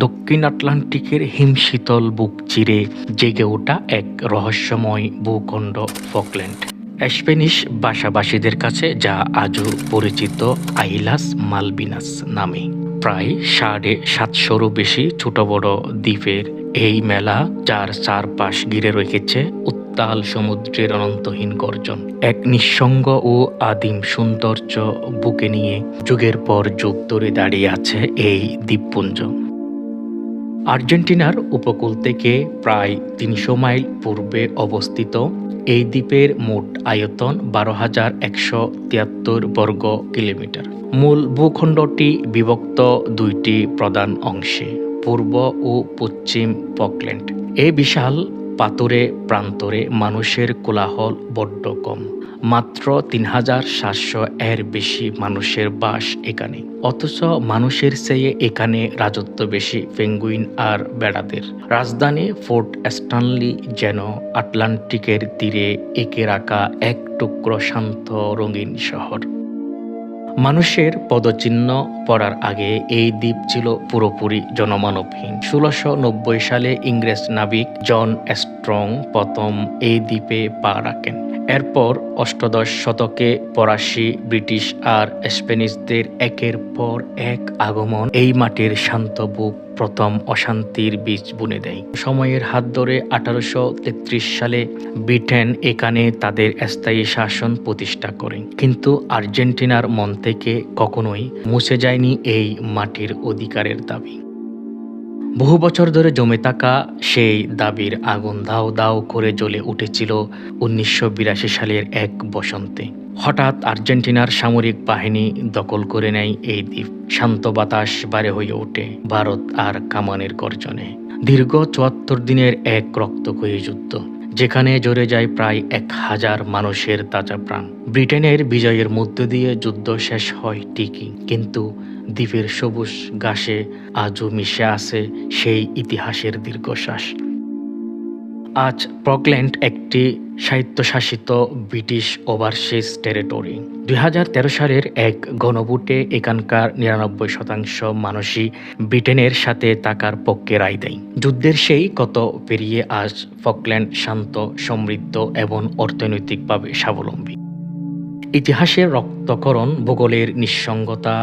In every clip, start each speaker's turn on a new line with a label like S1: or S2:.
S1: দক্ষিণ আটলান্টিকের হিমশীতল বুক চিরে জেগে ওঠা এক রহস্যময় ভূখণ্ড ফকল্যান্ড। স্প্যানিশ ভাষাভাষীদের কাছে যা আজও পরিচিত আইলাস মালবিনাস নামে। প্রায় 750-রও বেশি ছোট বড় দ্বীপের এই মেলা, যার চারপাশ ঘিরে রেখেছে উত্তাল সমুদ্রের অনন্তহীন গর্জন, এক নিঃসঙ্গ ও আদিম সৌন্দর্য বুকে নিয়ে যুগের পর যুগ ধরে দাঁড়িয়ে আছে এই দ্বীপপুঞ্জ। আর্জেন্টিনার উপকূল থেকে প্রায় 300 মাইল পূর্বে অবস্থিত এই দ্বীপের মোট আয়তন 12,173 বর্গ কিলোমিটার। মূল ভূখণ্ডটি বিভক্ত দুইটি প্রধান অংশে, পূর্ব ও পশ্চিম ফকল্যান্ড। এই বিশাল পাথুরে প্রান্তরে মানুষের কোলাহল বড্ড কম। মাত্র 3,700 এর বেশি মানুষের বাস এখানে। অথচ মানুষের চেয়ে এখানে রাজত্ব বেশি পেঙ্গুইন আর বেড়াদের। রাজধানী ফোর্ট স্ট্যানলি যেন আটলান্টিকের তীরে এঁকে রাখা এক টুকরো শান্ত রঙিন শহর। মানুষের পদচিহ্ন পড়ার আগে এই দ্বীপ ছিল পুরোপুরি জনমানবহীন। 1690 সালে ইংরেজ নাবিক জন স্ট্রং প্রথম এই দ্বীপে পা রাখেন। এরপর অষ্টাদশ শতকে ফরাসি, ব্রিটিশ আর স্প্যানিশদের একের পর এক আগমন এই মাটির শান্ত বুক প্রথম অশান্তির বীজ বুনে দেয়। সময়ের হাত ধরে 1833 সালে ব্রিটেন এখানে তাদের স্থায়ী শাসন প্রতিষ্ঠা করে। কিন্তু আর্জেন্টিনার মন থেকে কখনোই মুছে যায়নি এই মাটির অধিকারের দাবি। বহু বছর ধরে জমে থাকা সেই দাবির আগুন দাউ দাউ করে জ্বলে উঠেছিল 1982 সালের এক বসন্তে। হঠাৎ আর্জেন্টিনার সামরিক বাহিনী দখল করে নেয় এই দ্বীপ। শান্ত বাতাস বারে হয়ে ওঠে ভারত আর কামানের গর্জনে। দীর্ঘ 74 দিনের এক রক্তক্ষয়ী যুদ্ধ, যেখানে জড়ে যায় প্রায় 1000 মানুষের তাজা প্রাণ। ব্রিটেনের বিজয়ের মধ্য দিয়ে যুদ্ধ শেষ হয় ঠিকই, কিন্তু দ্বীপের সবুজ ঘাসে আজও মিশে আছে সেই ইতিহাসের দীর্ঘশ্বাস। আজ ফকল্যান্ড একটি স্বায়ত্তশাসিত ব্রিটিশ ওভারসিজ টেরিটরি। 2013 সালের এক গণভোটে এখানকার 99% মানুষই ব্রিটেনের সাথে থাকার পক্ষে রায় দেয়। যুদ্ধের সেই কত পেরিয়ে আজ ফকল্যান্ড শান্ত, সমৃদ্ধ এবং অর্থনৈতিকভাবে স্বাবলম্বী। ইতিহাসের রক্তক্ষরণ, ভূগোলের নিঃসঙ্গতা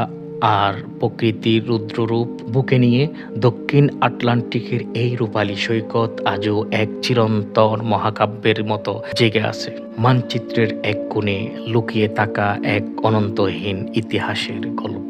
S1: আর প্রকৃতির রুদ্ররূপ বুকে নিয়ে দক্ষিণ আটলান্টিকের এই রূপালী সৈকত আজও এক চিরন্তন মহাকাব্যের মতো জেগে আছে। মানচিত্রের এক কোণে লুকিয়ে থাকা এক অনন্তহীন ইতিহাসের গল্প।